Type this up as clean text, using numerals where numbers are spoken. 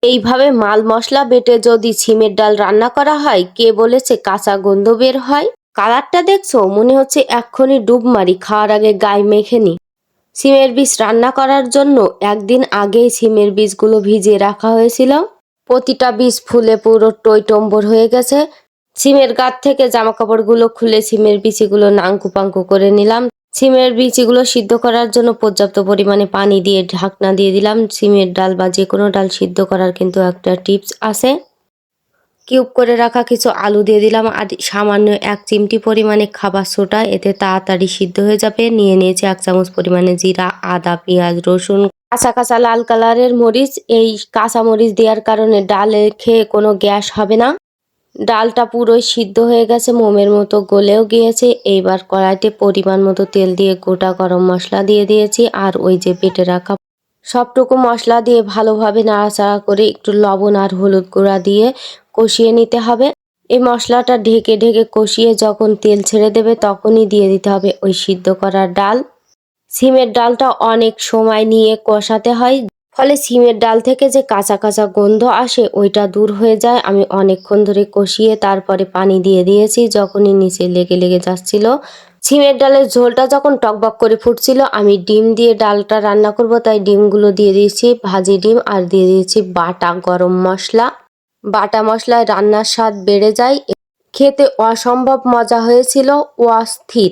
এইভাবে মাল মশলা বেটে যদি সিমের ডাল রান্না করা হয়, কে বলেছে কাঁচা গন্ধ বের হয়? কালারটা দেখছো, মনে হচ্ছে এক্ষুনি ডুব মারি, খাওয়ার আগে গায়ে মেখে নি। সিমের বীজ রান্না করার জন্য একদিন আগেই সিমের বীজগুলো ভিজিয়ে রাখা হয়েছিল। প্রতিটা বীজ ফুলে পুরো টইটম্বর হয়ে গেছে। সিমের গাছ থেকে জামা কাপড়গুলো খুলে সিমের বিচিগুলো নাঙ্কু পাঙ্কু করে নিলাম। সিমের বিচিগুলো সিদ্ধ করার জন্য পর্যাপ্ত পরিমাণে পানি দিয়ে ঢাকনা দিয়ে দিলাম। সিমের ডাল বা যে কোনো ডাল সিদ্ধ করার কিন্তু একটা টিপস আছে। কিউব করে রাখা কিছু আলু দিয়ে দিলাম আর সামান্য 1 চিমটি পরিমাণে খাবার সোডা, এতে তাড়াতাড়ি সিদ্ধ হয়ে যাবে। নিয়ে নিয়েছি 1 চামচ পরিমাণে জিরা, আদা, পেঁয়াজ, রসুন, কাঁচা কাঁচা লাল কালারের মরিচ। এই কাঁচা মরিচ দেওয়ার কারণে ডালে খেয়ে কোনো গ্যাস হবে না। ডালটা পুরোই সিদ্ধ হয়ে গেছে, মোমের মতো গলেও গিয়েছে। এইবার কড়াইতে পরিমাণ মতো তেল দিয়ে গোটা গরম মশলা দিয়ে দিয়েছি আর ওই যে বেটে রাখা সবটুকু মশলা দিয়ে ভালোভাবে নাড়াচাড়া করে একটু লবণ আর হলুদ গুঁড়া দিয়ে কষিয়ে নিতে হবে। এই মশলাটা ঢেকে ঢেকে কষিয়ে যখন তেল ছেড়ে দেবে তখনই দিয়ে দিতে হবে ওই সিদ্ধ করা ডাল। সিমের ডালটা অনেক সময় নিয়ে কষাতে হয়, ফলে সিমের ডাল থেকে যে কাঁচা কাঁচা গন্ধ আসে ওইটা দূর হয়ে যায়। আমি অনেকক্ষণ ধরে কষিয়ে তারপরে পানি দিয়ে দিয়েছি। যখনই নিচে লেগে লেগে যাচ্ছিল, সিমের ডালের ঝোলটা যখন টকবক করে ফুটছিল, আমি ডিম দিয়ে ডালটা রান্না করব, তাই ডিমগুলো দিয়ে দিয়েছি, ভাজি ডিম, আর দিয়ে দিয়েছি বাটা গরম মশলা। বাটা মশলায় রান্নার স্বাদ বেড়ে যায়, খেতে অসম্ভব মজা হয়েছিল, অস্থির।